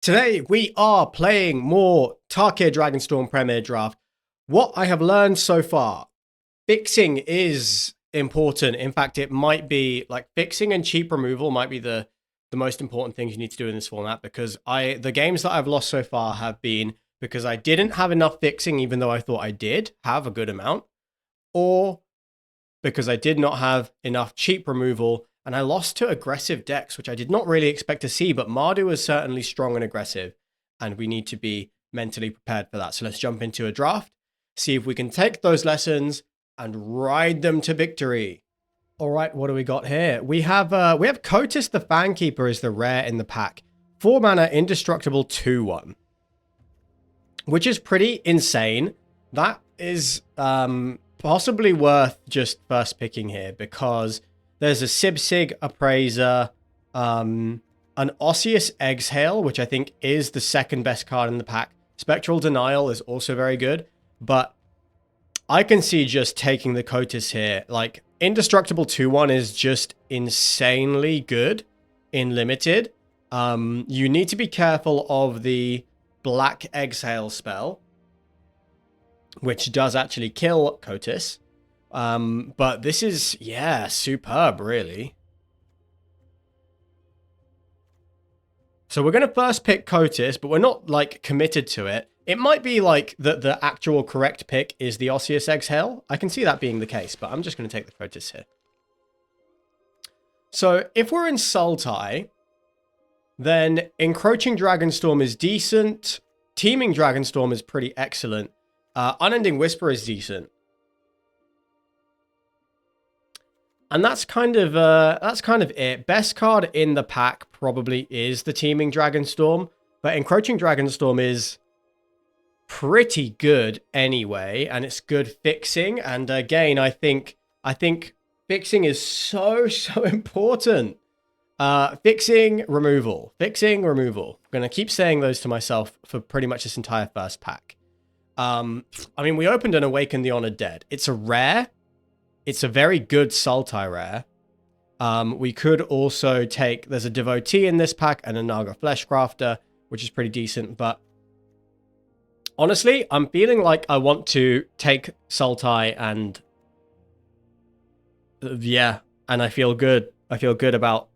Today we are playing more Tarkir Dragonstorm Premier Draft. What I have learned so far, fixing is important. In fact, it might be like fixing and cheap removal might be the most important things you need to do in this format, because the games that I've lost so far have been because I didn't have enough fixing even though I thought I did have a good amount, or because I did not have enough cheap removal and I lost to aggressive decks, which I did not really expect to see, but Mardu is certainly strong and aggressive, and we need to be mentally prepared for that. So let's jump into a draft, see if we can take those lessons and ride them to victory. All right, what do we got here? We have Kotis the Fankeeper is the rare in the pack. 4 mana, indestructible, 2/1. Which is pretty insane. That is possibly worth just first picking here, because there's a Sibsig Appraiser, an Osseous Exhale, which I think is the second best card in the pack. Spectral Denial is also very good, but I can see just taking the Kotis here. Like, Indestructible 2/1 is just insanely good in Limited. You need to be careful of the Black Exhale spell, which does actually kill Kotis. But this is, yeah, superb, really. So we're going to first pick Kotis, but we're not, like, committed to it. It might be, like, that the actual correct pick is the Osseous Exhale. I can see that being the case, but I'm just going to take the Kotis here. So if we're in Sultai, then Encroaching Dragonstorm is decent. Teeming Dragonstorm is pretty excellent. Unending Whisper is decent. And that's kind of it. Best card in the pack probably is the Teeming Dragonstorm, but Encroaching Dragonstorm is pretty good anyway, and it's good fixing. And again, I think fixing is so important. Fixing, removal. Fixing, removal. I'm going to keep saying those to myself for pretty much this entire first pack. I mean, we opened an Awaken the Honored Dead. It's a rare. It's a very good Sultai rare. We could also take... There's a Devotee in this pack and a Naga Fleshcrafter, which is pretty decent. But honestly, I'm feeling like I want to take Sultai and... yeah, and I feel good. I feel good about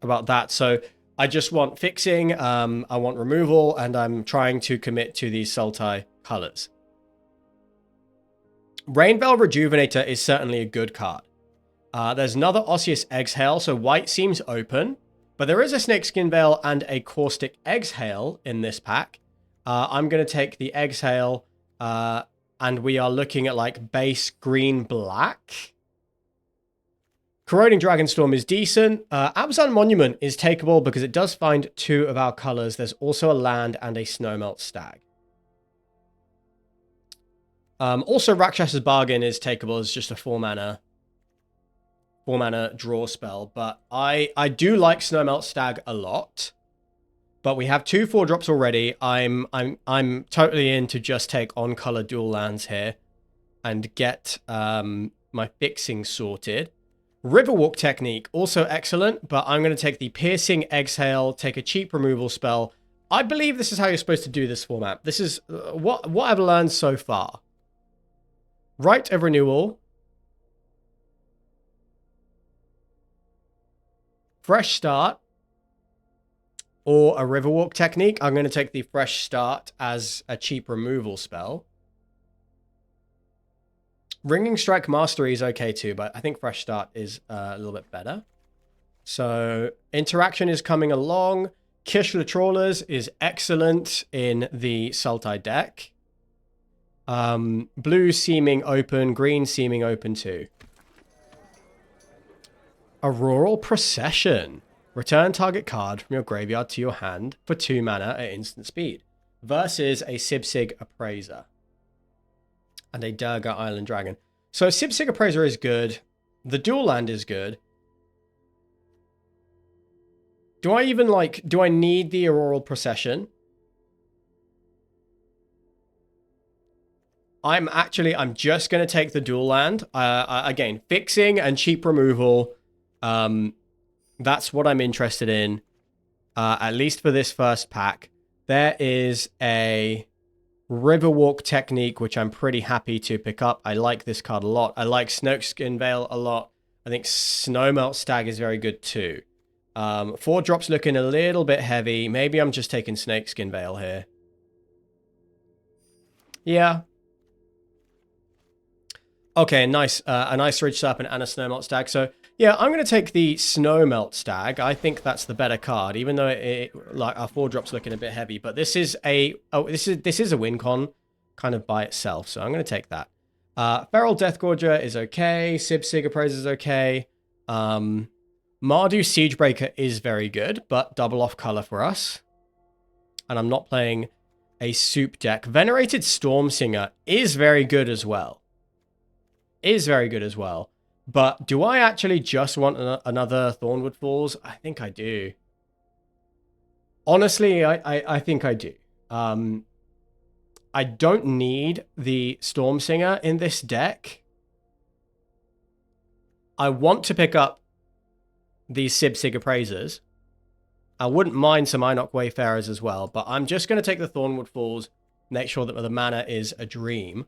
that. So I just want fixing, I want removal, and I'm trying to commit to these Sultai colors. Rainveil Rejuvenator is certainly a good card. There's another Osseous Exhale, so white seems open, but there is a Snakeskin Veil and a Caustic Exhale in this pack. I'm going to take the Exhale, and we are looking at like base green-black. Corroding Dragonstorm is decent. Abzan Monument is takeable because it does find 2 of our colors. There's also a land and a Snowmelt Stag. Also, Rakshas's Bargain is takeable as just a 4 mana draw spell. But I do like Snowmelt Stag a lot. But we have 2 4-drops already. I'm totally in to just take on color dual lands here and get my fixing sorted. Riverwalk Technique, also excellent, but I'm going to take the Piercing Exhale, take a cheap removal spell. I believe this is how you're supposed to do this format. This is what I've learned so far. Rite of Renewal. Fresh Start. Or a Riverwalk Technique. I'm going to take the Fresh Start as a cheap removal spell. Ringing Strike Mastery is okay too, but I think Fresh Start is a little bit better. So Interaction is coming along. Kishla Trawlers is excellent in the Sultai deck. Blue seeming open, green seeming open too. Auroral Procession. Return target card from your graveyard to your hand for 2 mana at instant speed. Versus a Sibsig Appraiser. And a Durga Island Dragon. So Sibsig Appraiser is good. The dual land is good. Do I need the Auroral Procession? I'm just going to take the dual land. Again, fixing and cheap removal. That's what I'm interested in. At least for this first pack. There is a Riverwalk Technique, which I'm pretty happy to pick up. I like this card a lot. I like Snakeskin Veil a lot. I think Snowmelt Stag is very good too. 4 drops looking a little bit heavy. Maybe I'm just taking Snakeskin Veil here. Yeah. Okay, nice. An Ice Ridge Serpent and a Snowmelt Stag. So yeah, I'm going to take the Snowmelt Stag. I think that's the better card, even though like our 4 drops looking a bit heavy. But this is a this is a win con kind of by itself. So I'm going to take that. Feral Deathgorger is okay. Sig Appraiser is okay. Mardu Siegebreaker is very good, but double off color for us. And I'm not playing a soup deck. Venerated Stormsinger is very good as well. But do I actually just want another Thornwood Falls? I think I do. Honestly, I think I do. I don't need the Stormsinger in this deck. I want to pick up these Sig Appraisers. I wouldn't mind some Inoc Wayfarers as well, but I'm just going to take the Thornwood Falls, make sure that the mana is a dream.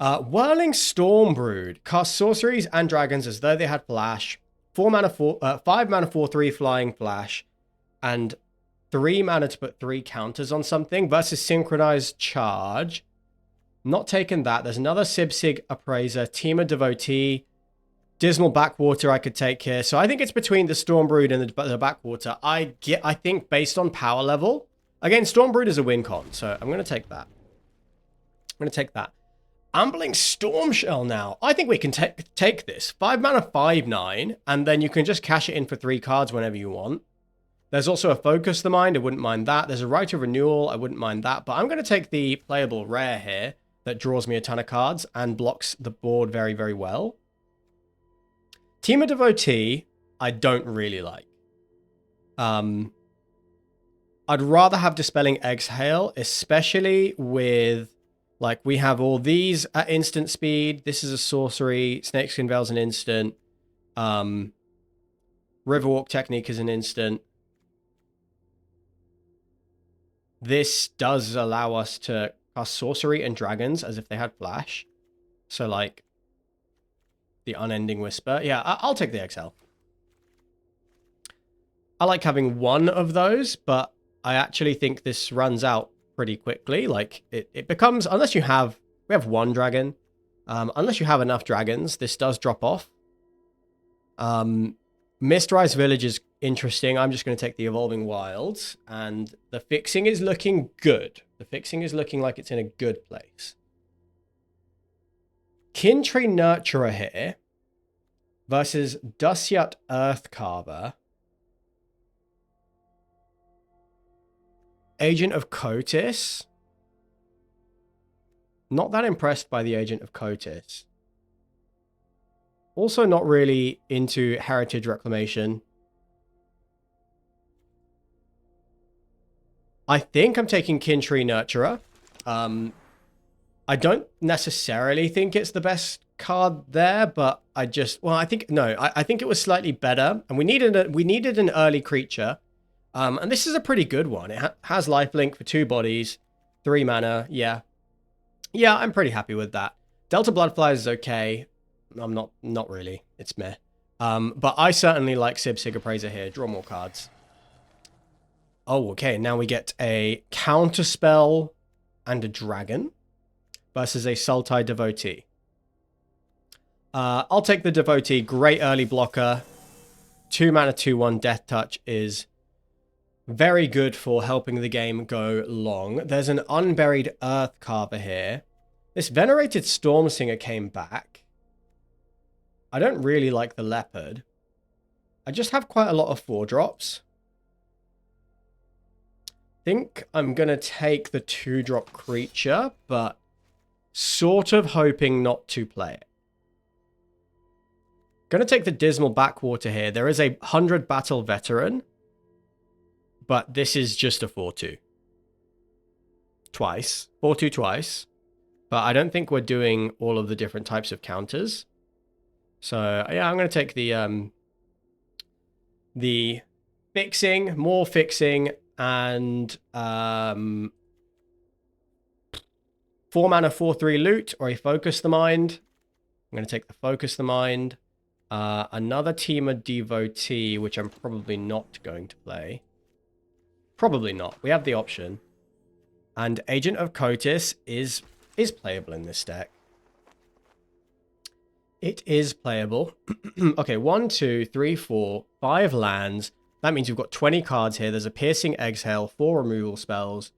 Whirling Stormbrood casts sorceries and dragons as though they had flash. 5 mana 4/3 flying flash, and 3 mana to put 3 counters on something versus Synchronized Charge. Not taking that. There's another Sig Appraiser, Team of Devotee, Dismal Backwater I could take here. So I think it's between the Stormbrood and the Backwater. I think based on power level, again, Stormbrood is a win con, so I'm going to take that. Ambling Stormshell now. I think we can take this. 5 mana 5/9, and then you can just cash it in for 3 cards whenever you want. There's also a Focus the Mind. I wouldn't mind that. There's a Right of Renewal. I wouldn't mind that. But I'm going to take the playable rare here that draws me a ton of cards and blocks the board very, very well. Team of Devotee, I don't really like. I'd rather have Dispelling Exhale, especially with... Like, we have all these at instant speed. This is a sorcery. Snakeskin Veil's an instant. Riverwalk Technique is an instant. This does allow us to cast sorcery and dragons as if they had flash. So, like, the Unending Whisper. Yeah, I'll take the XL. I like having one of those, but I actually think this runs out pretty quickly. Like it becomes, unless you have, we have 1 dragon, unless you have enough dragons, this does drop off. Mistrise Village is interesting. I'm just going to take the Evolving Wilds, and the fixing is looking good. The fixing is looking like it's in a good place. Kintree Nurturer here versus Dusyat Earthcarver. Agent of Kotis. Not that impressed by the Agent of Kotis. Also not really into Heritage Reclamation. I think I'm taking Kintree Nurturer. I don't necessarily think it's the best card there, but I just... Well, I think... No, I think it was slightly better. And we needed an early creature. And this is a pretty good one. It has lifelink for 2 bodies, 3 mana. Yeah, I'm pretty happy with that. Delta Bloodflies is okay. I'm not really. It's meh. But I certainly like Sig Appraiser here. Draw more cards. Oh, okay. Now we get a Counterspell and a Dragon versus a Sultai Devotee. I'll take the Devotee. Great early blocker. 2 mana 2/1 Death Touch is very good for helping the game go long. There's an Unburied Earthcarver here. This Venerated Stormsinger came back. I don't really like the Leopard. I just have quite a lot of 4 drops. Think I'm going to take the 2-drop creature, but sort of hoping not to play it. Going to take the Dismal Backwater here. There is a 100 Battle Veteran, but this is just a 4/2. Twice. 4/2 twice. But I don't think we're doing all of the different types of counters. So, yeah, I'm going to take the fixing, more fixing, and 4 mana 4/3 loot or a Focus the Mind. I'm going to take the Focus the Mind. Another Teamer Devotee, which I'm probably not going to play. Probably not. We have the option. And Agent of Kotis is playable in this deck. It is playable. Okay, 1, 2, 3, 4, 5 lands. That means we've got 20 cards here. There's a Piercing Exhale, 4 removal spells.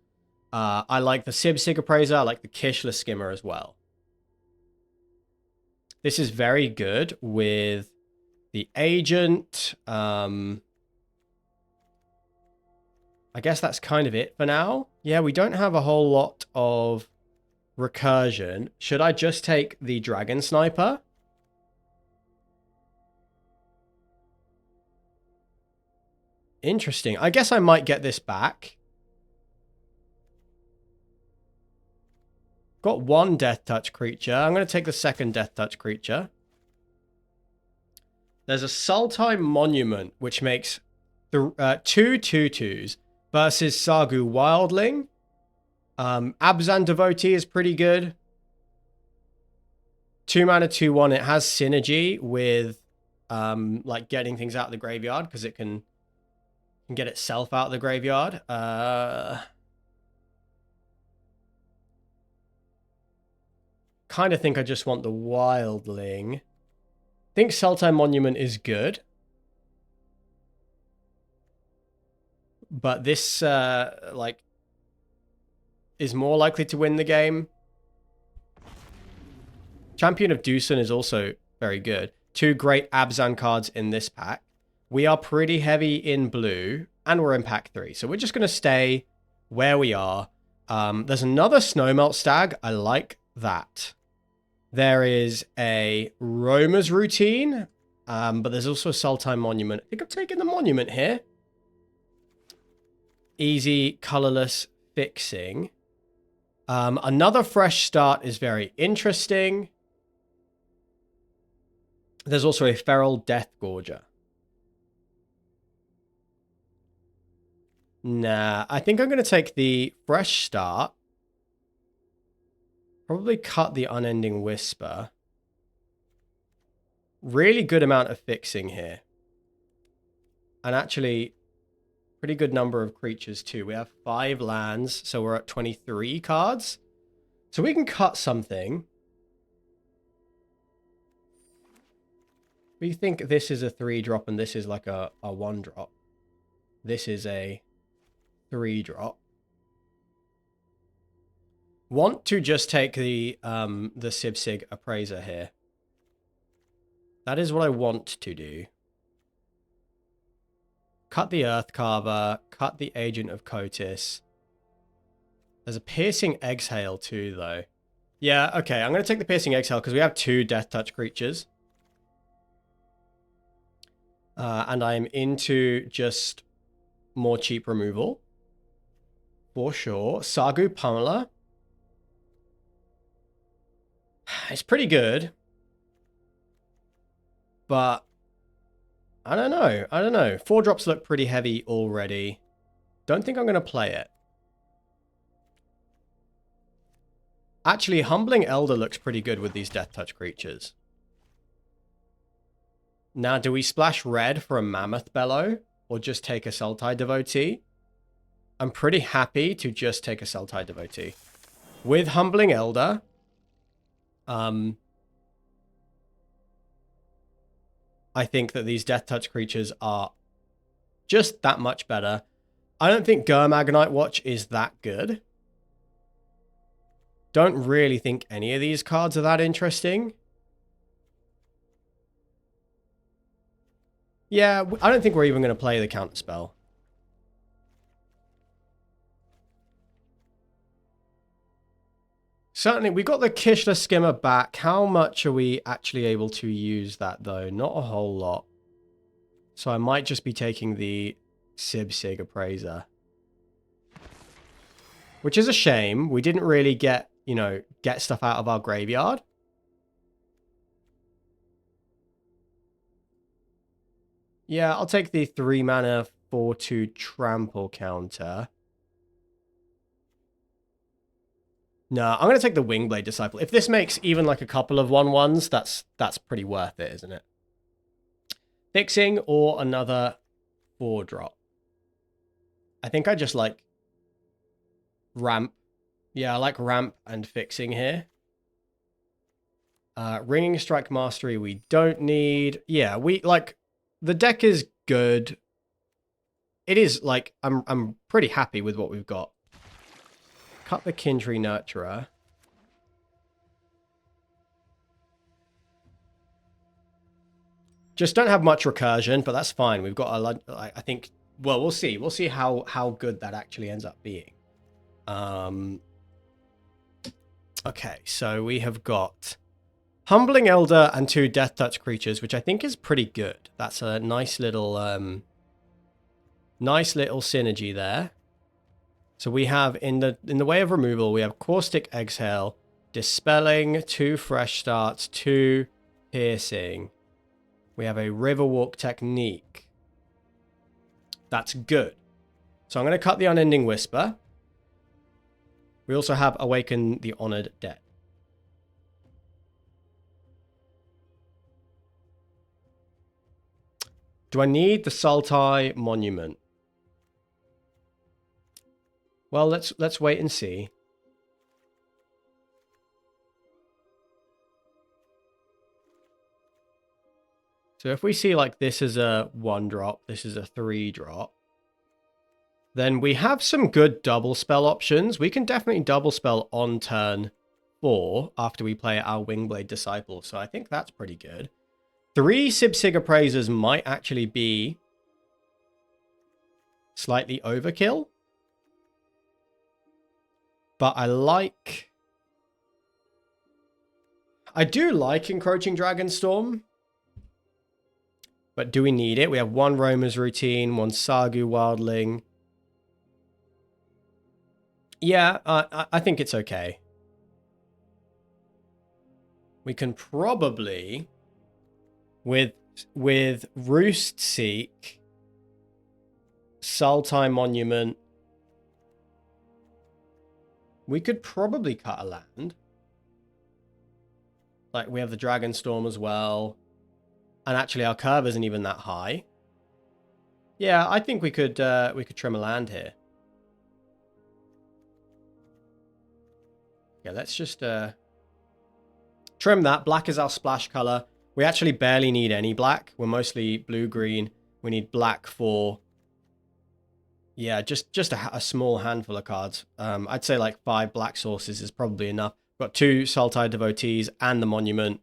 I like the Sig Appraiser. I like the Kishla Skimmer as well. This is very good with the Agent. I guess that's kind of it for now. Yeah, we don't have a whole lot of recursion. Should I just take the Dragon Sniper? Interesting. I guess I might get this back. Got 1 Death Touch creature. I'm going to take the second Death Touch creature. There's a Sultai Monument, which makes the 2 2/2s versus Sagu Wildling. Abzan Devotee is pretty good. 2 mana 2/1. It has synergy with like getting things out of the graveyard because it can get itself out of the graveyard. Kind of think I just want the Wildling. I think Sultai Monument is good. But this, like, is more likely to win the game. Champion of Doosan is also very good. 2 great Abzan cards in this pack. We are pretty heavy in blue, and we're in pack 3. So we're just going to stay where we are. There's another Snowmelt Stag. I like that. There is a Roamer's Routine, but there's also a Sultai Monument. I think I'm taking the Monument here. Easy, colorless fixing. Another Fresh Start is very interesting. There's also a Feral Death Gorger. Nah, I think I'm going to take the Fresh Start. Probably cut the Unending Whisper. Really good amount of fixing here. And actually, pretty good number of creatures too. We have 5 lands, so we're at 23 cards. So we can cut something. We think this is a 3-drop and this is like a 1-drop. This is a 3-drop. Want to just take the Sig Appraiser here. That is what I want to do. Cut the Earth Carver, cut the Agent of Kotis. There's a Piercing Exhale too, though. Yeah, okay, I'm going to take the Piercing Exhale because we have 2 Death Touch creatures. And I'm into just more cheap removal. For sure. Sagu Pummeler. It's pretty good. But I don't know. I don't know. 4 drops look pretty heavy already. Don't think I'm going to play it. Actually, Humbling Elder looks pretty good with these Death Touch creatures. Now, do we splash red for a Mammoth Bellow? Or just take a Sultai Devotee? I'm pretty happy to just take a Sultai Devotee. With Humbling Elder... I think that these Death Touch creatures are just that much better. I don't think Gurmagonite Watch is that good. Don't really think any of these cards are that interesting. Yeah, I don't think we're even going to play the Counterspell. Certainly, we got the Kishla Skimmer back. How much are we actually able to use that, though? Not a whole lot. So I might just be taking the Sig Appraiser. Which is a shame. We didn't really get, you know, get stuff out of our graveyard. Yeah, I'll take the 3 mana 4/2 trample counter. No, I'm going to take the Wingblade Disciple. If this makes even like a couple of 1/1s, that's pretty worth it, isn't it? Fixing or another 4-drop. I think I just like ramp. Yeah, I like ramp and fixing here. Ringing Strike Mastery we don't need. Yeah, we like the deck is good. It is like I'm pretty happy with what we've got. Cut the Kintree Nurturer. Just don't have much recursion, but that's fine. We've got a lot. I think. Well, we'll see. We'll see how good that actually ends up being. Okay, so we have got Humbling Elder and 2 Death Touch creatures, which I think is pretty good. That's a nice little synergy there. So we have in the way of removal, we have Caustic Exhale, Dispelling, 2 Fresh Starts, 2 Piercing. We have a Riverwalk Technique. That's good. So I'm going to cut the Unending Whisper. We also have Awaken the Honored Dead. Do I need the Sultai Monument? Well, let's wait and see. So if we see like this is a 1-drop, this is a 3-drop, then we have some good double spell options. We can definitely double spell on turn 4 after we play our Wingblade Disciple. So I think that's pretty good. 3 Sibsig Appraisers might actually be slightly overkill. But I do like Encroaching Dragonstorm. But do we need it? We have 1 Roamer's Routine, 1 Sagu Wildling. Yeah, I think it's okay. We can probably, with Roost Seek, Sultai Monument, we could probably cut a land. Like, we have the Dragonstorm as well. And actually, our curve isn't even that high. Yeah, I think we could trim a land here. Yeah, let's just trim that. Black is our splash color. We actually barely need any black. We're mostly blue-green. We need black for... Yeah, just a small handful of cards. I'd say like 5 black sources is probably enough. We've got 2 Sultai Devotees and the Monument.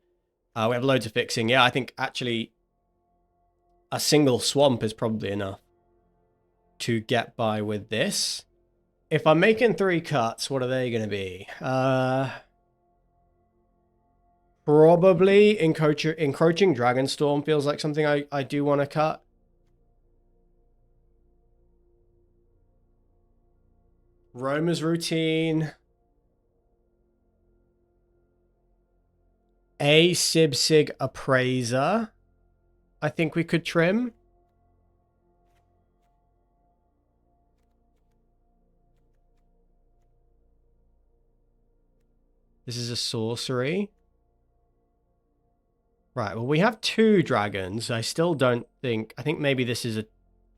We have loads of fixing. Yeah, I think actually a single swamp is probably enough to get by with this. If I'm making 3 cuts, what are they going to be? Probably Encroaching Dragonstorm feels like something I do want to cut. Roamer's Routine. A Sibsig Appraiser. I think we could trim. This is a sorcery. Right, well, we have 2 dragons. I still don't think... I think maybe this is a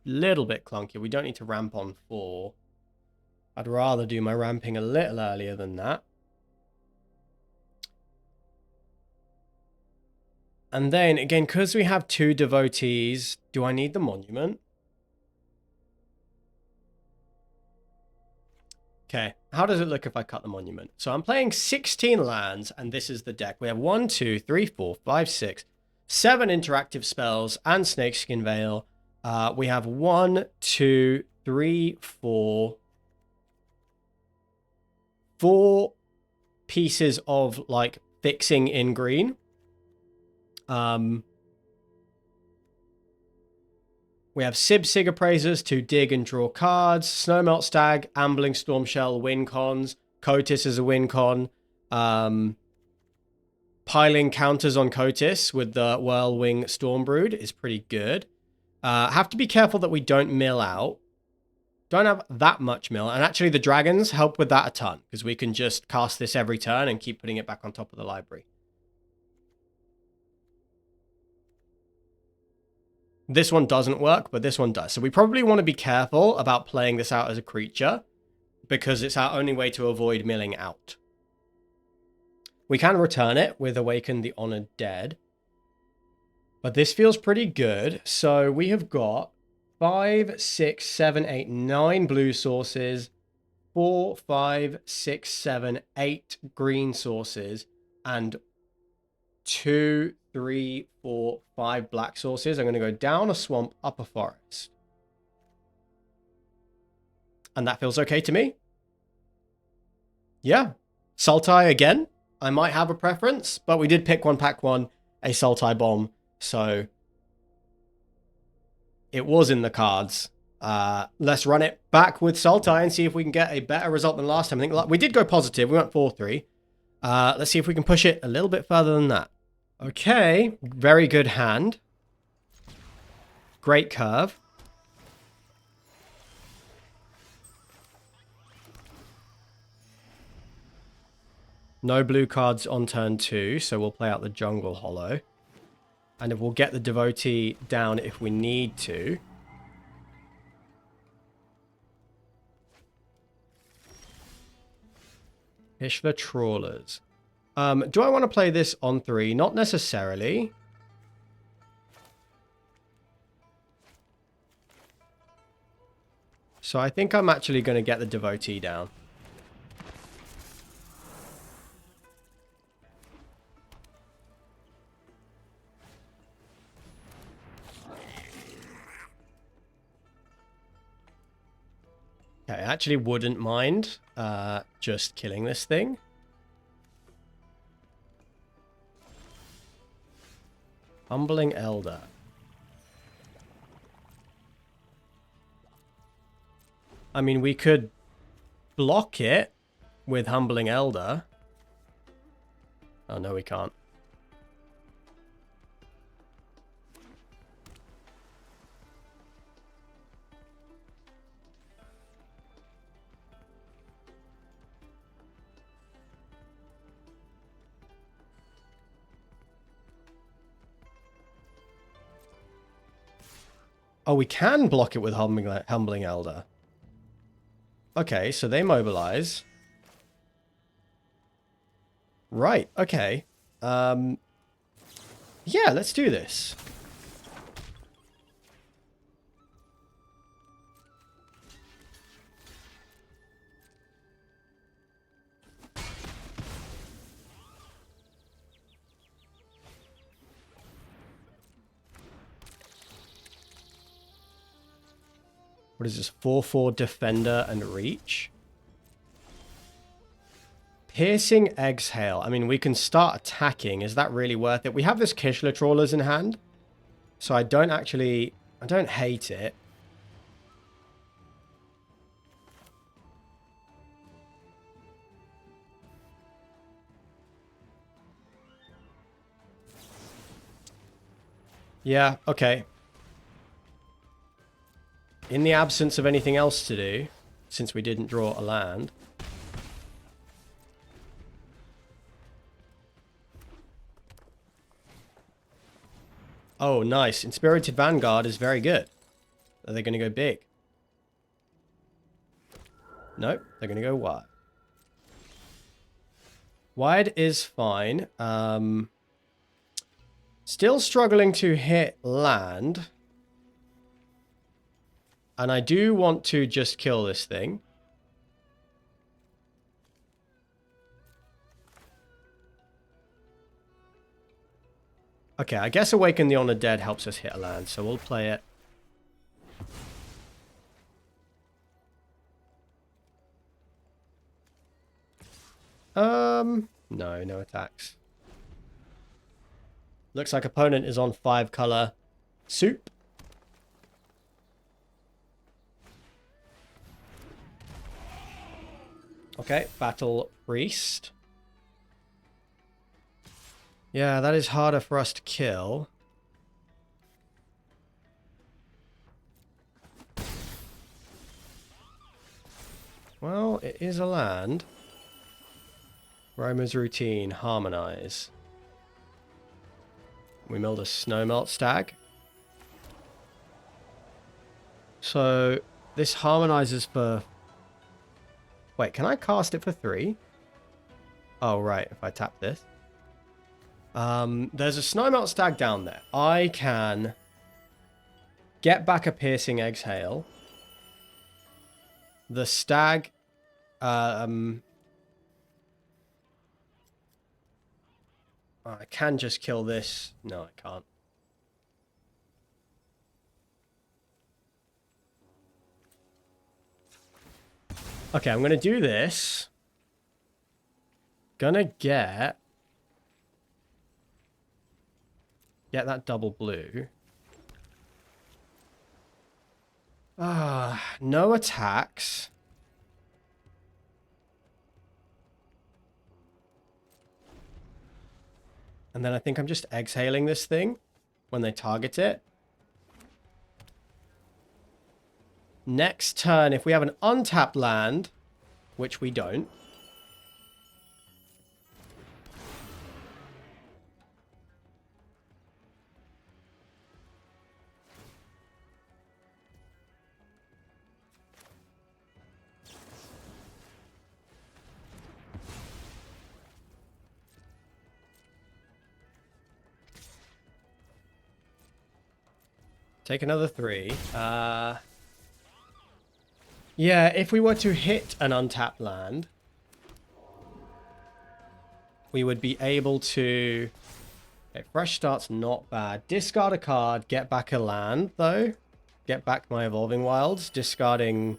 little bit clunky. We don't need to ramp on 4. I'd rather do my ramping a little earlier than that. And then, again, because we have 2 devotees, do I need the monument? Okay, how does it look if I cut the monument? So I'm playing 16 lands, and this is the deck. We have 1, 2, 3, 4, 5, 6, 7 interactive spells and Snakeskin Veil. We have 1, 2, 3, 4 pieces of, like, fixing in green. We have Sibsig Appraisers to dig and draw cards, Snowmelt Stag, Ambling Stormshell, win cons, Cotis is a win con, piling counters on Cotis with the Whirlwing Stormbrood is pretty good. Have to be careful that we don't mill out. Don't have that much mill. And actually the dragons help with that a ton, because we can just cast this every turn and keep putting it back on top of the library. This one doesn't work, but this one does. So we probably want to be careful about playing this out as a creature, because it's our only way to avoid milling out. We can return it with Awaken the Honored Dead. But this feels pretty good. So we have got 5, 6, 7, 8, 9 blue sources, 4, 5, 6, 7, 8 green sources, and 2, 3, 4, 5 black sources. I'm going to go down a swamp, up a forest. And that feels okay to me. Yeah. Sultai again. I might have a preference, but we did pick one, pack one, a Sultai bomb. So it was in the cards. Let's run it back with Sultai and see if we can get a better result than last time. I think we did go positive. We went 4-3. Let's see if we can push it a little bit further than that. Okay. Very good hand. Great curve. No blue cards on turn 2, so we'll play out the Jungle Hollow. And we'll get the Devotee down if we need to. Ishla Trawlers. Do I want to play this on 3? Not necessarily. So I think I'm actually going to get the Devotee down. I actually wouldn't mind just killing this thing. Humbling Elder. I mean, we could block it with Humbling Elder. Oh, no, we can't. Oh, we can block it with Humbling Elder. Okay, so they mobilize. Right, okay. Yeah, let's do this. What is this? 4/4 Defender and Reach. Piercing Exhale. I mean, we can start attacking. Is that really worth it? We have this Kishla Trawlers in hand. So I don't hate it. Yeah, okay. In the absence of anything else to do, since we didn't draw a land. Oh, nice. Inspirited Vanguard is very good. Are they going to go big? Nope, they're going to go wide. Wide is fine. Still struggling to hit land. And I do want to just kill this thing. Okay, I guess Awaken the Honored Dead helps us hit a land, so we'll play it. No attacks. Looks like opponent is on 5-color soup. Okay, Battle Priest. Yeah, that is harder for us to kill. Well, it is a land. Romer's routine, harmonize. We milled a snowmelt stag. So this harmonizes for... Wait, can I cast it for 3? Oh, right, if I tap this. There's a snowmelt stag down there. I can get back a piercing exhale. The stag... I can just kill this. No, I can't. Okay, I'm going to do this. Gonna get that double blue. No attacks. And then I think I'm just exhaling this thing when they target it. Next turn, if we have an untapped land, which we don't. Take another 3. Yeah, if we were to hit an untapped land, we would be able to... Okay, fresh start's not bad. Discard a card, get back a land, though. Get back my Evolving Wilds. Discarding...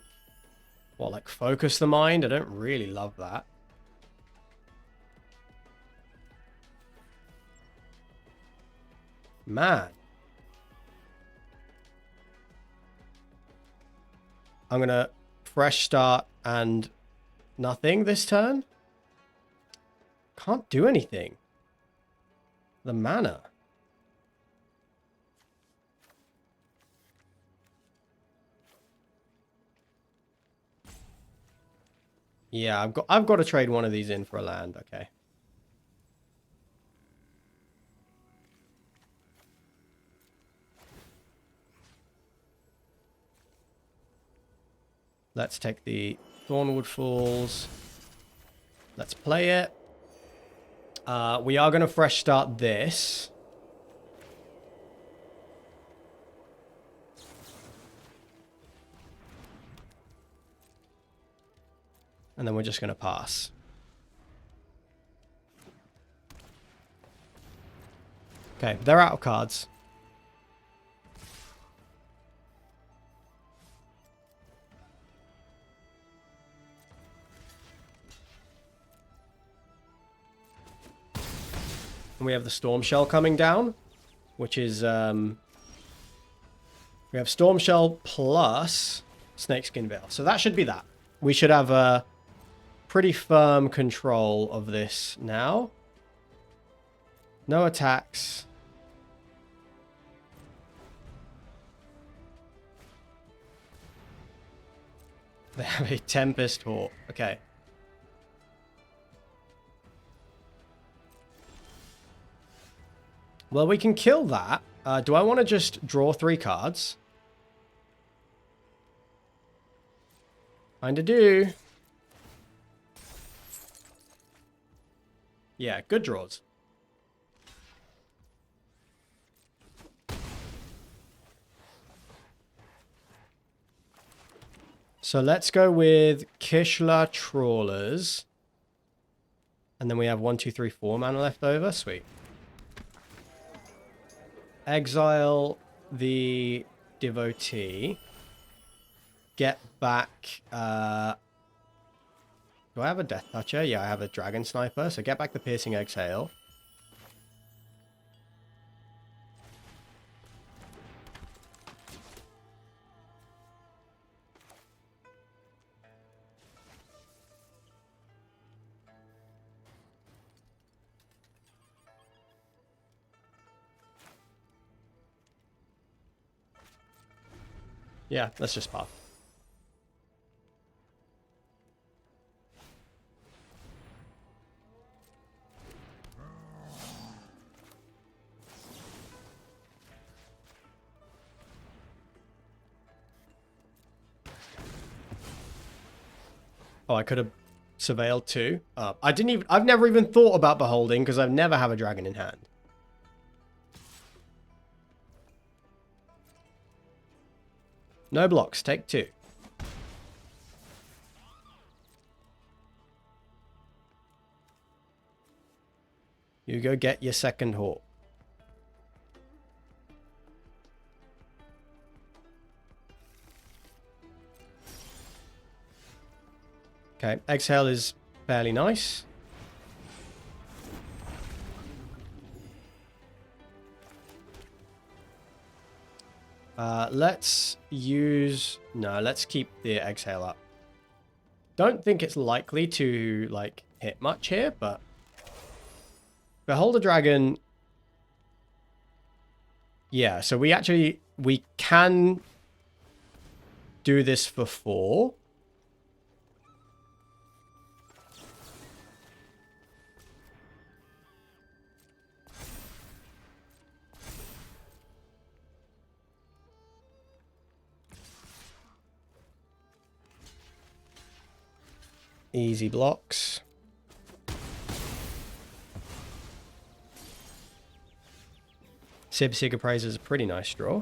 What, like Focus the Mind? I don't really love that. Man. I'm going to fresh start and nothing this turn. Can't do anything. The mana. Yeah, I've got to trade one of these in for a land. Okay. Let's take the Thornwood Falls. Let's play it. We are going to fresh start this. And then we're just going to pass. Okay, they're out of cards. And we have the Storm Shell coming down, which is... we have Storm Shell plus Snakeskin Veil. So that should be that. We should have a pretty firm control of this now. No attacks. They have a Tempest Hawk. Okay. Well, we can kill that. Do I want to just draw 3 cards? Kinda do. Yeah, good draws. So let's go with Kishla Trawlers. And then we have 1, 2, 3, 4 mana left over. Sweet. Exile the Devotee. Get back... do I have a Death Toucher? Yeah, I have a Dragon Sniper. So get back the Piercing Exhale. Yeah, let's just pop. Oh, I could have surveilled too. I've never even thought about beholding because I've never have a dragon in hand. No blocks, take 2. You go get your second hawk. Okay, exhale is fairly nice. Let's use... No, let's keep the exhale up. Don't think it's likely to, like, hit much here, but... Behold a Dragon... Yeah, so we can do this for 4. Easy blocks. Sib Appraiser is a pretty nice draw.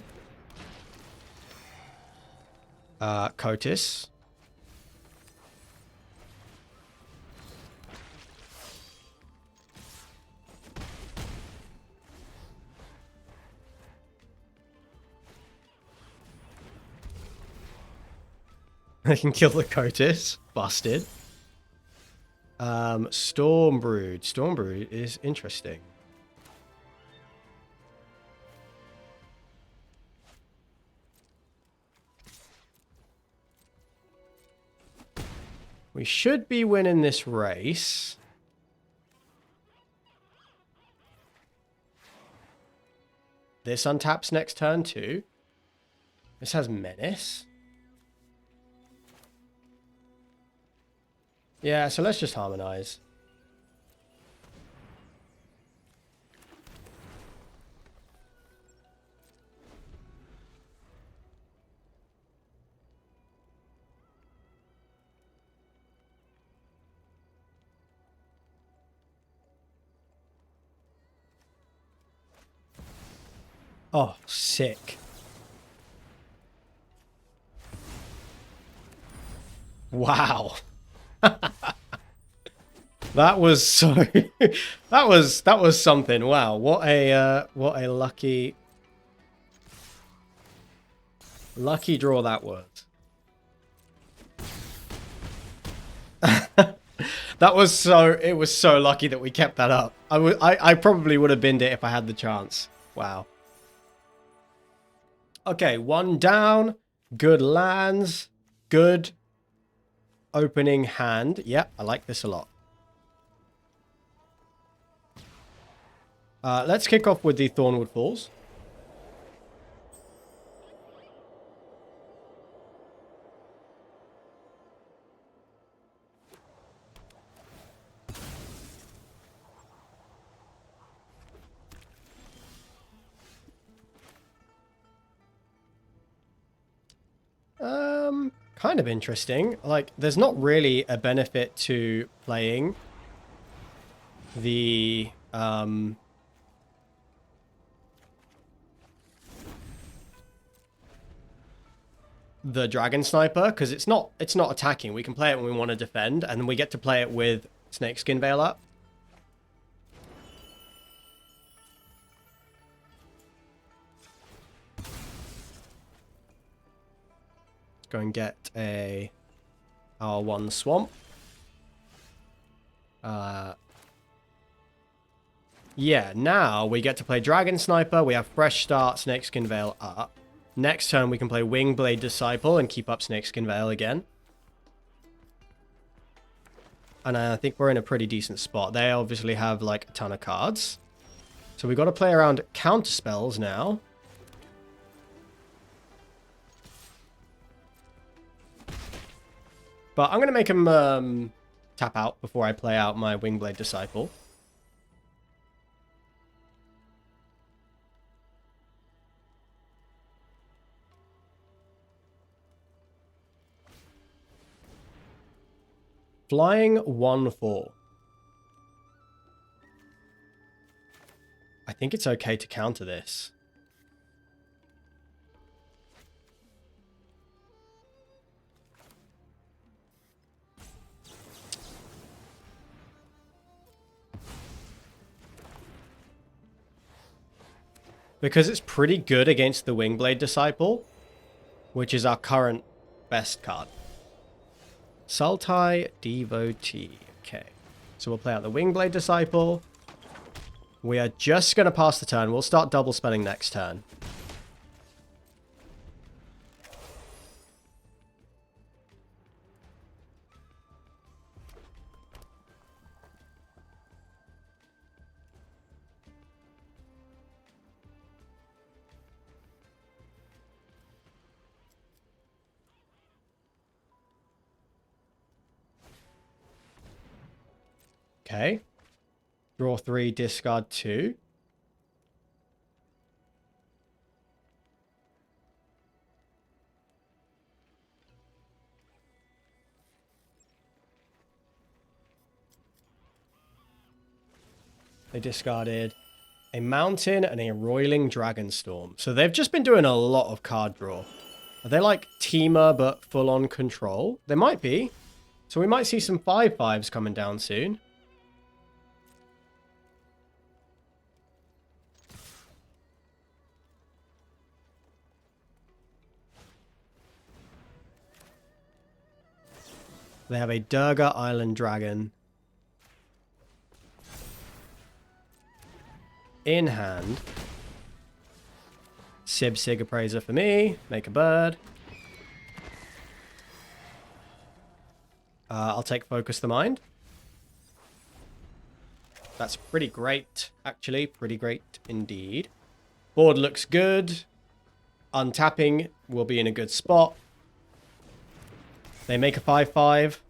Cotis. I can kill the Cotis. Busted. Stormbrood. Stormbrood is interesting. We should be winning this race. This untaps next turn too. This has Menace. Yeah, so let's just harmonize. Oh, sick. Wow. That was so that was something. Wow, what a lucky draw that was. It was so lucky that we kept that up. I probably would have binned it if I had the chance. Wow. Okay, 1 down. Good lands. Good opening hand. Yep, I like this a lot. Let's kick off with the Thornwood Falls. Kind of interesting. Like, there's not really a benefit to playing the Dragon Sniper, because it's not attacking. We can play it when we want to defend, and we get to play it with Snakeskin Veil up. Go and get a R1 Swamp. Yeah, now we get to play Dragon Sniper. We have Fresh Start, Snakeskin Veil up. Next turn we can play Wingblade Disciple and keep up Snakeskin Veil again. And I think we're in a pretty decent spot. They obviously have like a ton of cards. So we've got to play around counter spells now. But I'm going to make him tap out before I play out my Wingblade Disciple. Flying 1/4. I think it's okay to counter this. Because it's pretty good against the Wingblade Disciple, which is our current best card. Sultai Devotee. Okay. So we'll play out the Wingblade Disciple. We are just going to pass the turn. We'll start double spelling next turn. Okay. Draw 3, discard 2. They discarded a Mountain and a Roiling Dragonstorm. So they've just been doing a lot of card draw. Are they like Teamer but full-on control? They might be. So we might see some 5/5s coming down soon. They have a Durga Island Dragon in hand. Sib Sig Appraiser for me. Make a bird. I'll take Focus the Mind. That's pretty great, actually. Pretty great indeed. Board looks good. Untapping will be in a good spot. They make a 5/5.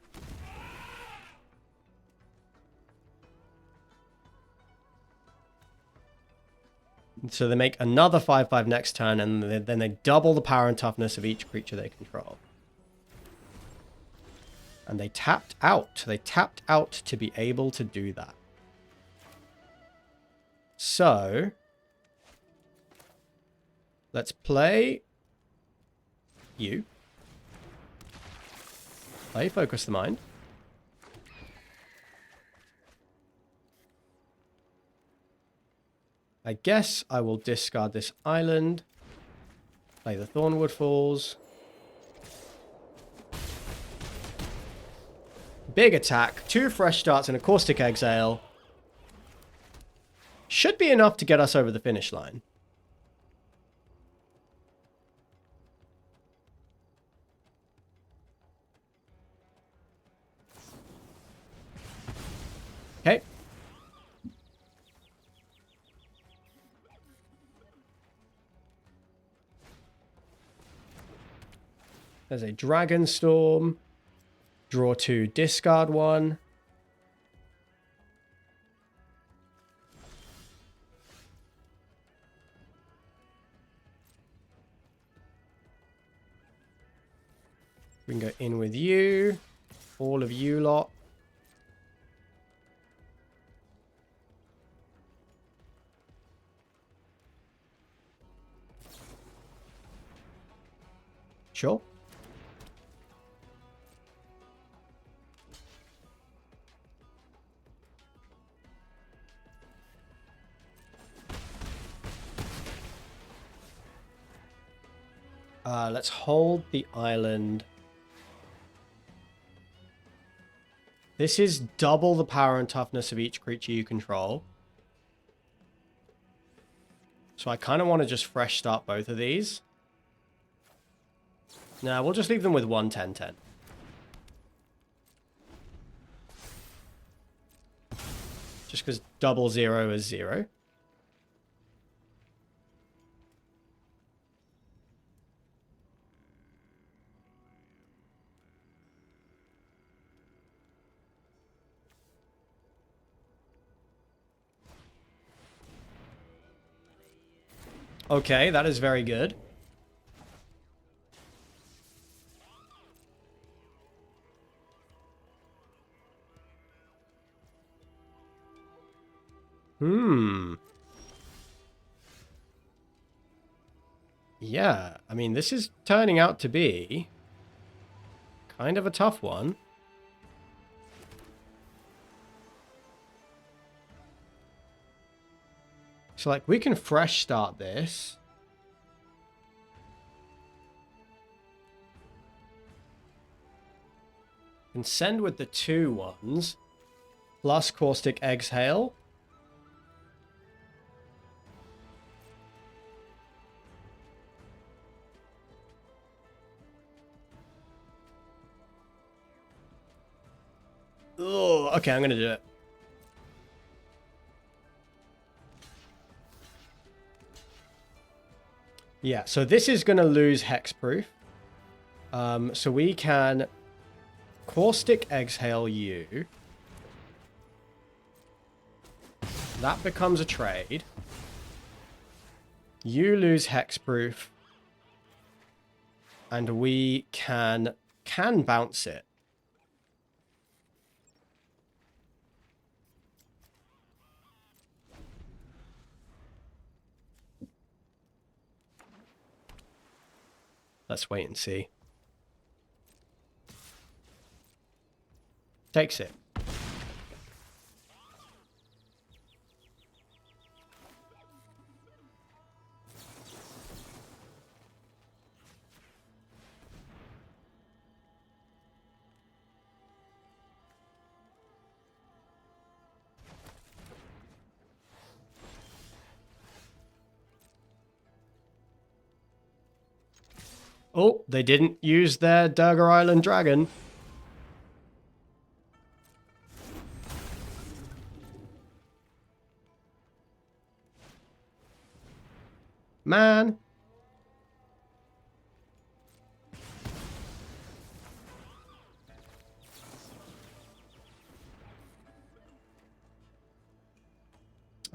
So they make another 5/5 next turn, and then they double the power and toughness of each creature they control. And they tapped out. They tapped out to be able to do that. So let's play you. Play Focus the Mind. I guess I will discard this island. Play the Thornwood Falls. Big attack, 2 fresh starts and a Caustic Exile. Should be enough to get us over the finish line. Okay. There's a Dragonstorm. Draw 2, discard 1. We can go in with you. All of you lot. Sure. Let's hold the island. This is double the power and toughness of each creature you control. So I kind of want to just fresh start both of these. Nah, we'll just leave them with 1/10/10. Just because double 0 is 0. Okay, that is very good. Yeah, I mean, this is turning out to be kind of a tough one. So, like, we can fresh start this. And send with the 2/1s. Plus Caustic Exhale. Oh, okay, I'm going to do it. Yeah, so this is going to lose Hexproof. So we can Caustic Exhale you. That becomes a trade. You lose Hexproof. And we can bounce it. Let's wait and see. Takes it. Oh, they didn't use their Durgar Island Dragon. Man.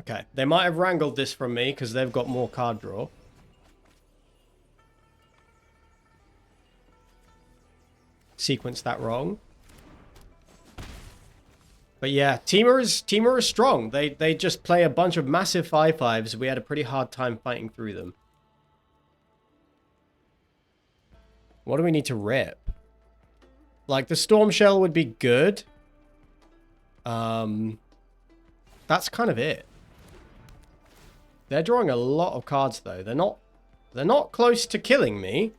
Okay, they might have wrangled this from me because they've got more card draw. Sequence that wrong. But yeah, Teamer is strong. They just play a bunch of massive 5/5s. We had a pretty hard time fighting through them. What do we need to rip? Like, the Storm Shell would be good. That's kind of it. They're drawing a lot of cards though. They're not close to killing me.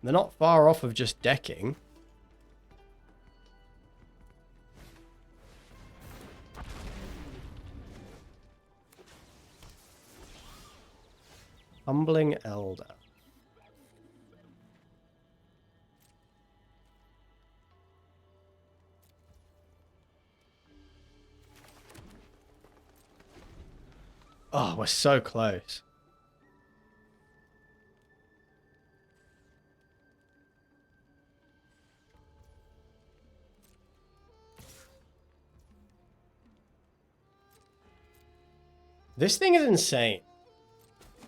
They're not far off of just decking. Humbling Elder. Oh, we're so close. This thing is insane.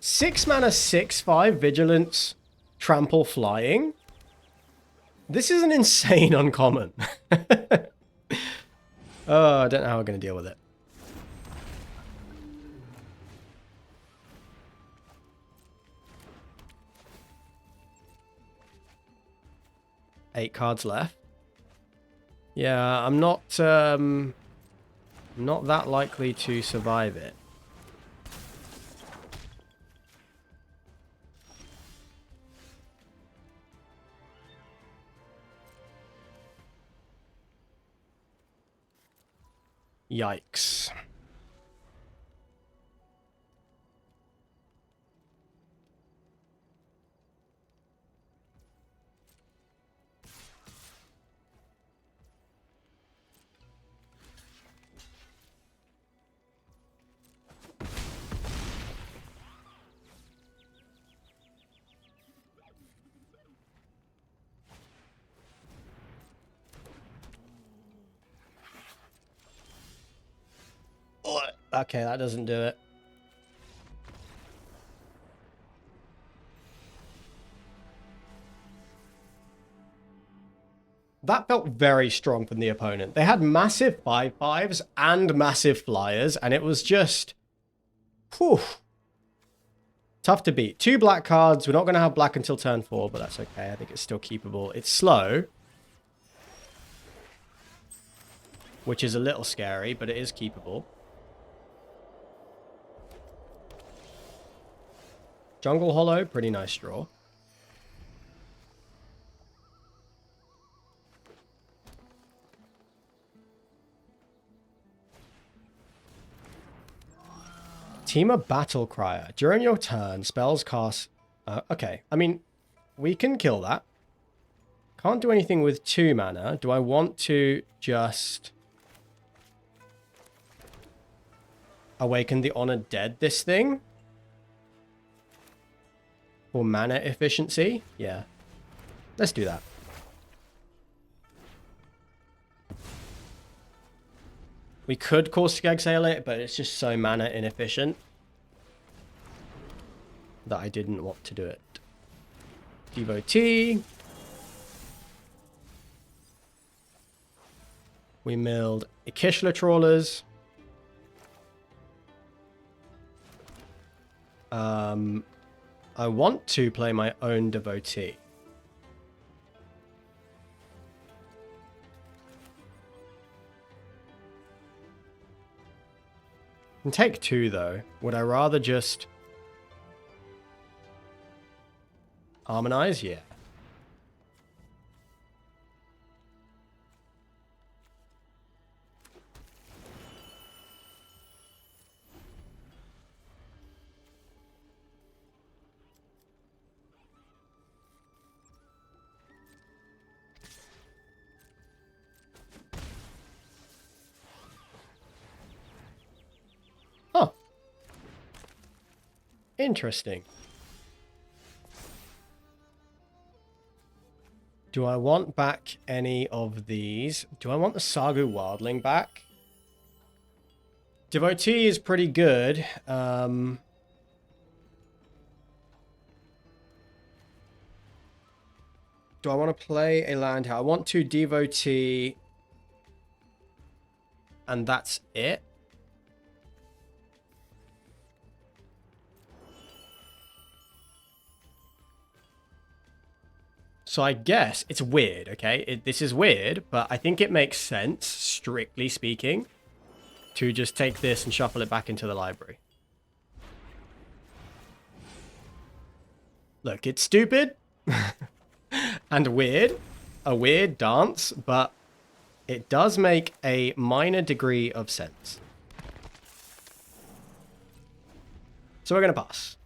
6 mana, 6/5 Vigilance, Trample, Flying. This is an insane uncommon. Oh, I don't know how we're going to deal with it. Eight cards left. Yeah, I'm not that likely to survive it. Yikes. Okay, that doesn't do it. That felt very strong from the opponent. They had massive 5/5s and massive flyers, and it was just... Whew. Tough to beat. 2 black cards. We're not going to have black until turn 4, but that's okay. I think it's still keepable. It's slow, which is a little scary, but it is keepable. Jungle Hollow, pretty nice draw. Team Battle Crier. During your turn, spells cast... okay, I mean, we can kill that. Can't do anything with 2 mana. Do I want to just... Awaken the Honored Dead this thing? For mana efficiency? Yeah. Let's do that. We could Caustic Exhale it, but it's just so mana inefficient that I didn't want to do it. Devotee. We milled Ikishla Trawlers. I want to play my own Devotee. And take 2 though. Would I rather just harmonize? Yeah. Oh. Interesting. Do I want back any of these? Do I want the Sagu Wildling back? Devotee is pretty good. Do I want to play a land here? I want to Devotee. And that's it. So I guess it's weird, okay? This is weird, but I think it makes sense, strictly speaking, to just take this and shuffle it back into the library. Look, it's stupid and weird, a weird dance, but it does make a minor degree of sense. So we're going to pass.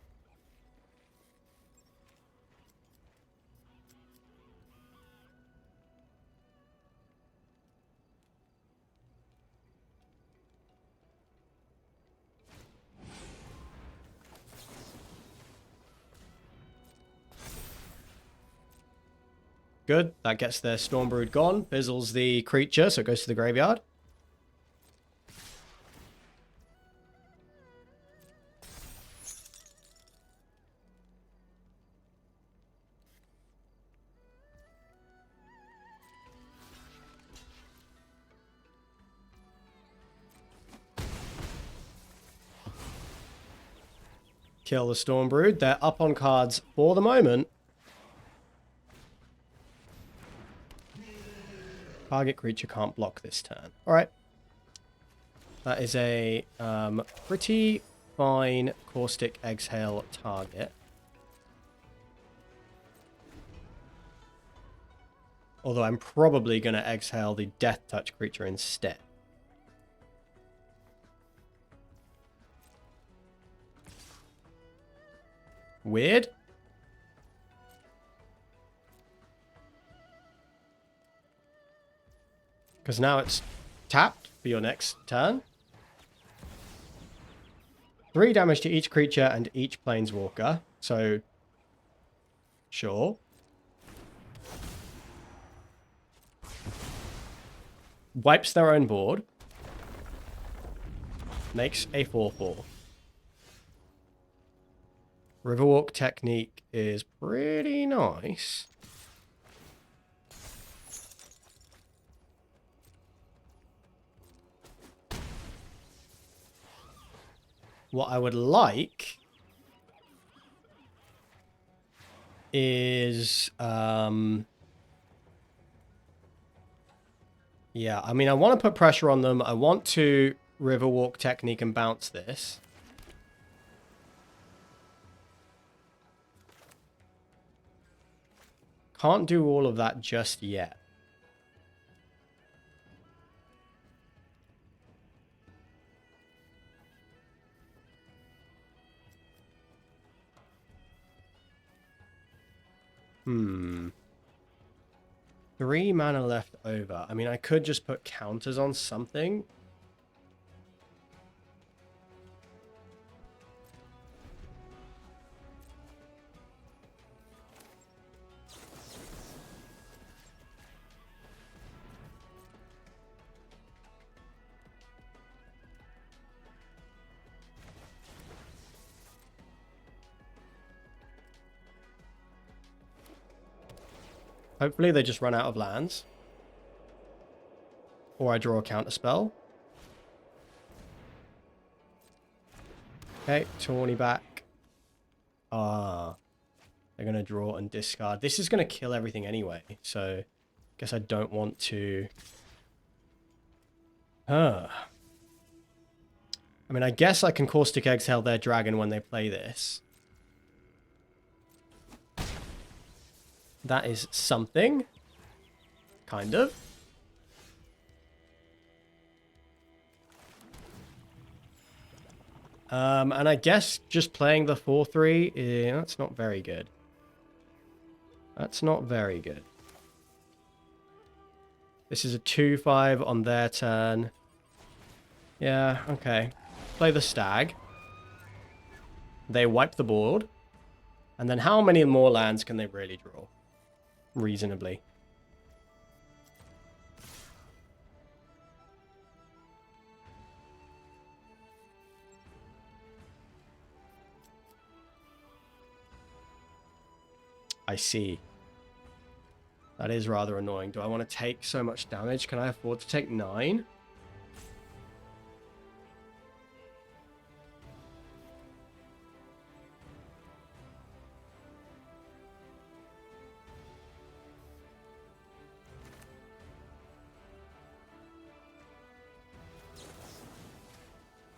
Good. That gets their Stormbrood gone. Fizzles the creature, so it goes to the graveyard. Kill the Stormbrood. They're up on cards for the moment. Target creature can't block this turn. All right. That is a pretty fine Caustic Exhale target. Although I'm probably going to exhale the Death Touch creature instead. Weird. Because now it's tapped for your next turn. 3 damage to each creature and each planeswalker. So, sure. Wipes their own board. Makes a 4/4. Riverwalk technique is pretty nice. what I would like is, yeah, I mean, I want to put pressure on them. I want to Riverwalk technique and bounce this. Can't do all of that just yet. Hmm. 3 mana left over. I mean, I could just put counters on something. Hopefully they just run out of lands. Or I draw a counter spell. Okay, Tawny back. Ah. They're going to draw and discard. This is going to kill everything anyway. So, guess I don't want to... I mean, I guess I can Caustic Exhale their dragon when they play this. That is something. Kind of. And I guess just playing the 4/3, that's not very good. That's not very good. This is a 2/5 on their turn. Yeah, okay. Play the stag. They wipe the board. And then how many more lands can they really draw? Reasonably. I see. That is rather annoying. Do I want to take so much damage? Can I afford to take 9?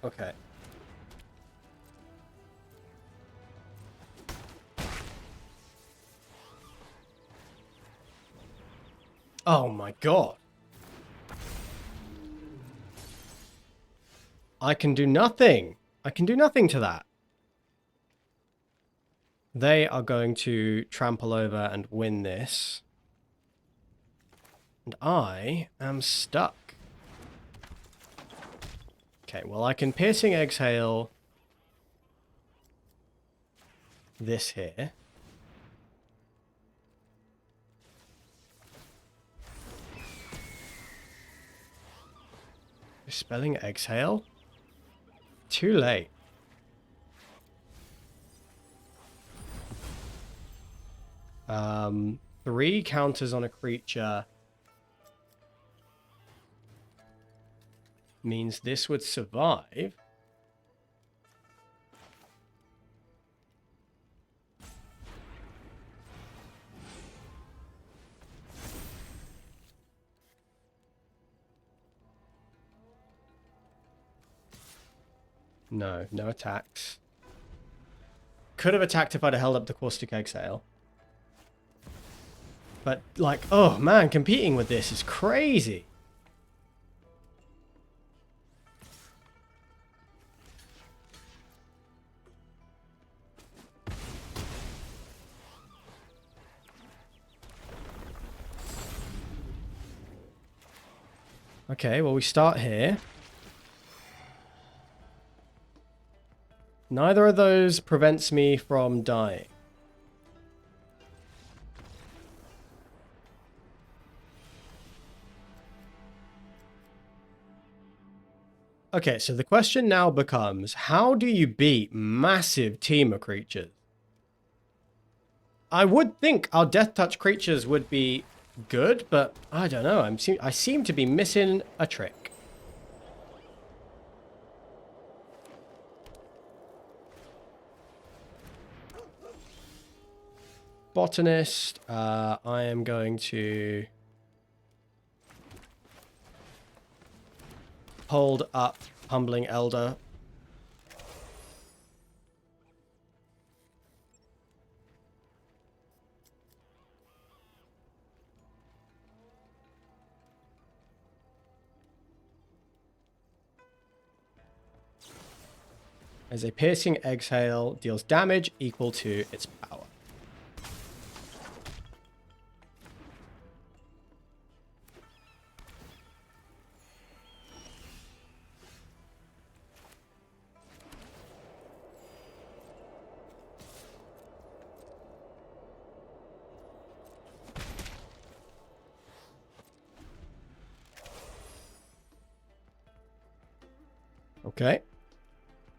Okay. Oh my god. I can do nothing. I can do nothing to that. They are going to trample over and win this. And I am stuck. Okay, well I can Piercing Exhale this here. Dispelling Exhale? Too late. Three counters on a creature means this would survive. No, no attacks. Could have attacked if I'd have held up the Caustic Exhale. But, like, oh man, competing with this is crazy. Okay, well, we start here. Neither of those prevents me from dying. Okay, so the question now becomes, how do you beat massive team of creatures? I would think our Death Touch creatures would be good, but I don't know. I seem to be missing a trick. botanist. I am going to hold up Humbling Elder. As a piercing exhale deals damage equal to its power. Okay.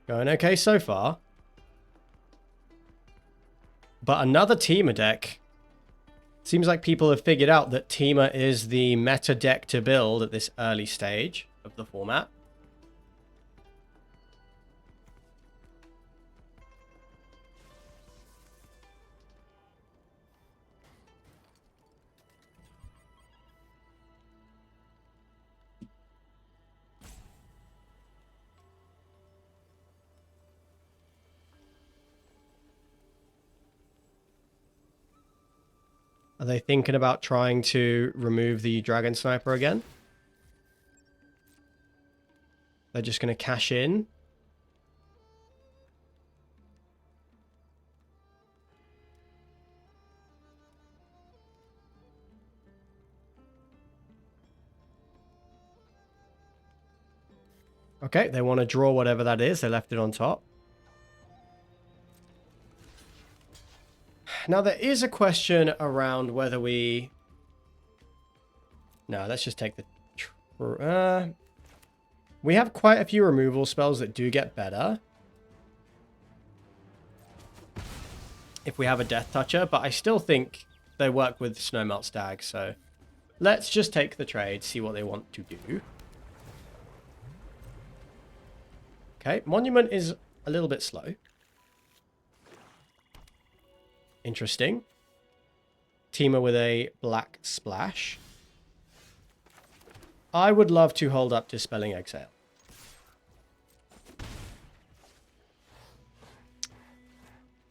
Going okay so far. But another Teamer deck. Seems like people have figured out that Teamer is the meta deck to build at this early stage of the format. Are they thinking about trying to remove the Dragon Sniper again? They're just going to cash in. Okay, they want to draw whatever that is. They left it on top. Now, there is a question around whether we... No, let's just take the... We have quite a few removal spells that do get better if we have a Death Toucher, but I still think they work with Snowmelt Stag, so let's just take the trade, see what they want to do. Okay, Monument is a little bit slow. Interesting. Teamer with a Black Splash. I would love to hold up Dispelling Exhale.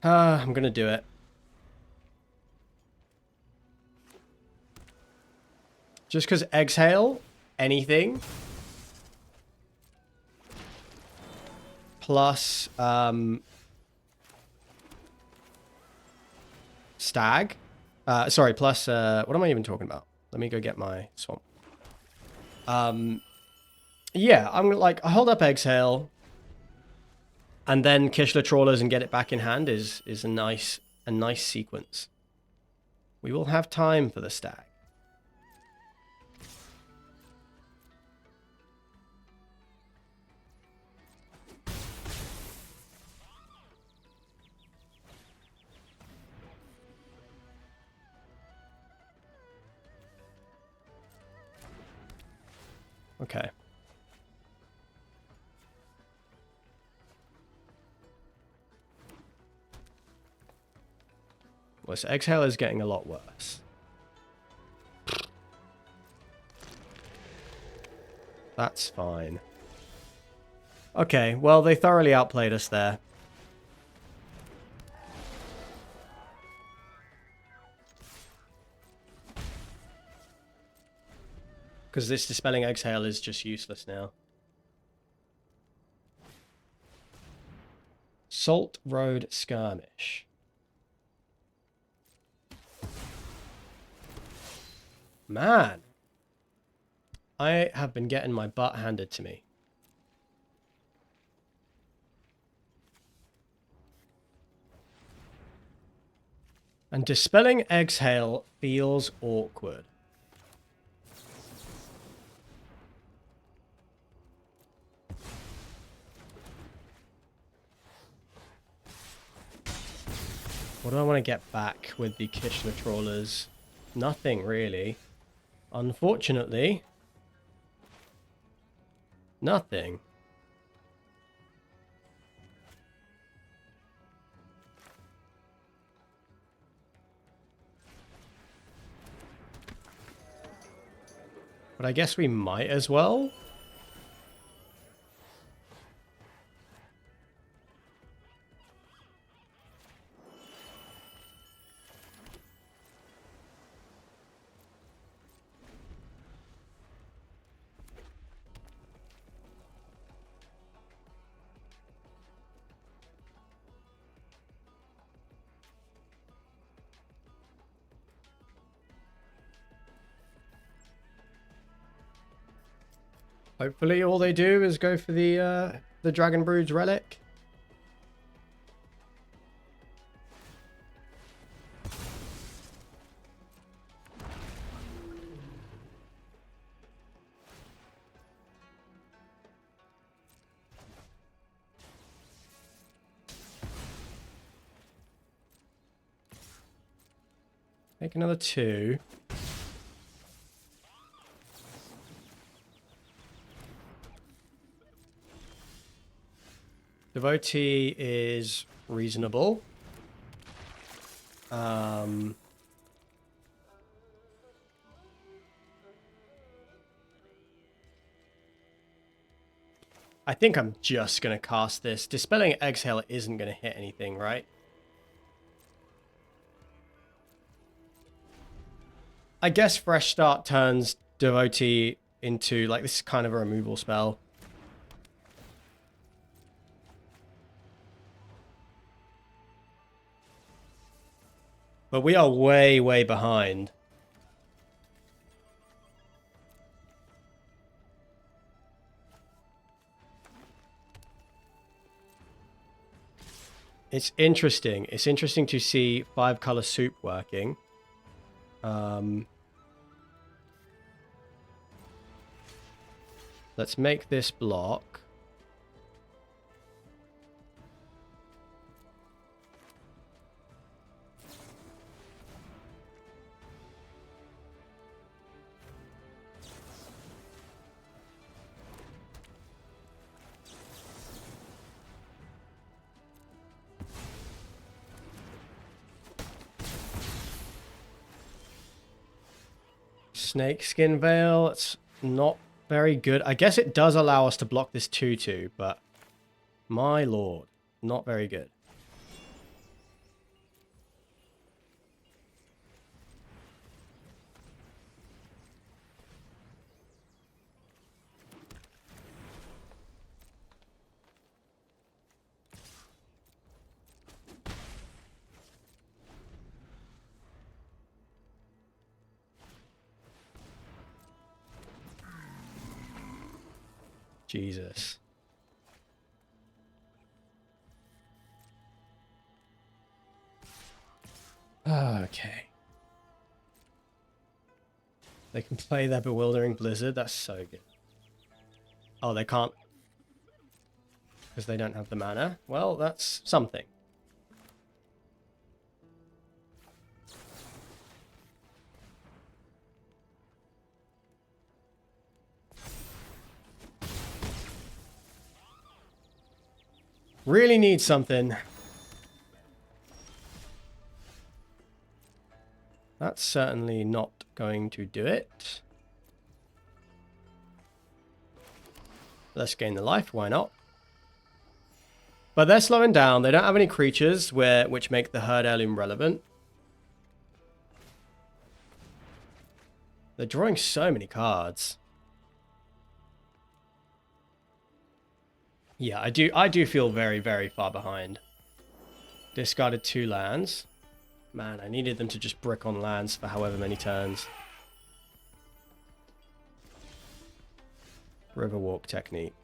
I'm going to do it. Just because Exhale, anything, plus Stag. Sorry, plus, what am I even talking about? Let me go get my Swamp. Yeah, I'm like, I hold up Exhale, and then Kishla Trawlers and get it back in hand is a nice sequence. We will have time for the Stag. Okay. Well, so Exhale is getting a lot worse. That's fine. Okay, well, they thoroughly outplayed us there. Because this Dispelling Exhale is just useless now. Salt Road Skirmish. Man. I have been getting my butt handed to me. And Dispelling Exhale feels awkward. What do I want to get back with the Kishla Trawlers? Nothing, really. Unfortunately. Nothing. But I guess we might as well. Hopefully all they do is go for the Dragon Brood's relic. Make another 2. Devotee is reasonable. I think I'm just going to cast this. Dispelling Exhale isn't going to hit anything, right? I guess Fresh Start turns Devotee into, like, this is kind of a removal spell. But we are way, way behind. It's interesting. It's interesting to see 5-color soup working. Let's make this block. Snakeskin Veil, it's not very good. I guess it does allow us to block this 2/2, but my lord, not very good. Jesus. Okay. They can play their Bewildering Blizzard. That's so good. Oh, they can't. Because they don't have the mana. Well, that's something. Really need something. That's certainly not going to do it. Let's gain the life, why not? But they're slowing down. They don't have any creatures which make the Herd Heirloom relevant. They're drawing so many cards. Yeah, I do feel very, very far behind. Discarded 2 lands. Man, I needed them to just brick on lands for however many turns. Riverwalk technique.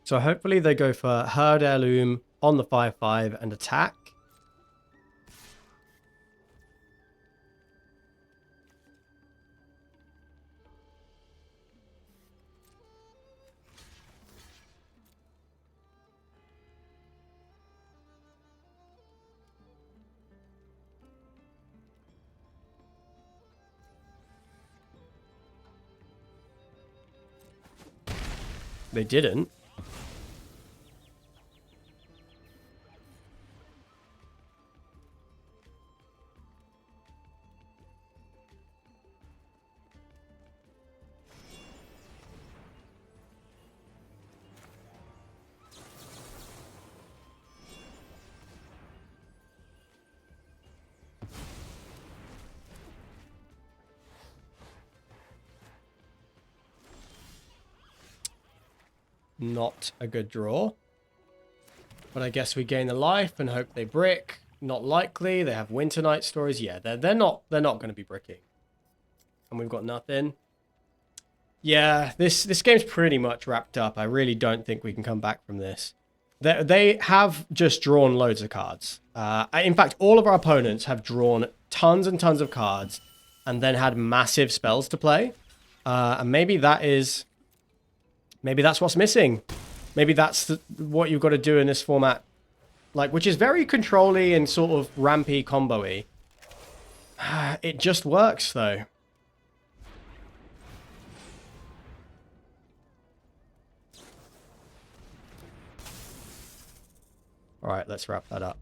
So hopefully they go for Herd Heirloom on the 5/5 and attack. they didn't. Not a good draw. But I guess we gain the life and hope they brick. Not likely. They have Winter Night Stories. Yeah, they're not going to be bricking. And we've got nothing. Yeah, this game's pretty much wrapped up. I really don't think we can come back from this. They have just drawn loads of cards. In fact, all of our opponents have drawn tons and tons of cards and then had massive spells to play. And maybe that's what's missing. Maybe that's what you've got to do in this format. Like, which is very control-y and sort of rampy combo-y. It just works, though. All right, let's wrap that up.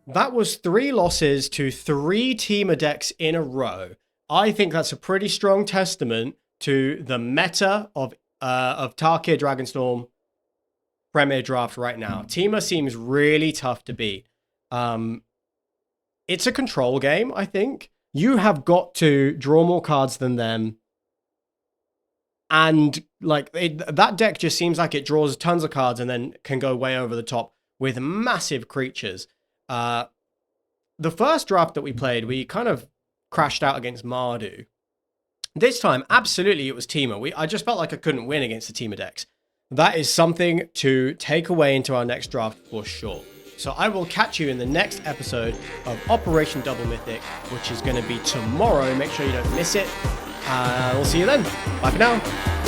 That was 3 losses to 3 teamer decks in a row. I think that's a pretty strong testament to the meta of Tarkir Dragonstorm Premier Draft right now. Teamer seems really tough to beat. It's a control game, I think. You have got to draw more cards than them. And like that deck just seems like it draws tons of cards and then can go way over the top with massive creatures. The first draft that we played, we kind of crashed out against Mardu. This time, absolutely, it was Teamer. I just felt like I couldn't win against the Teamer decks. That is something to take away into our next draft for sure. So I will catch you in the next episode of Operation Double Mythic, which is going to be tomorrow. Make sure you don't miss it. We'll see you then. Bye for now.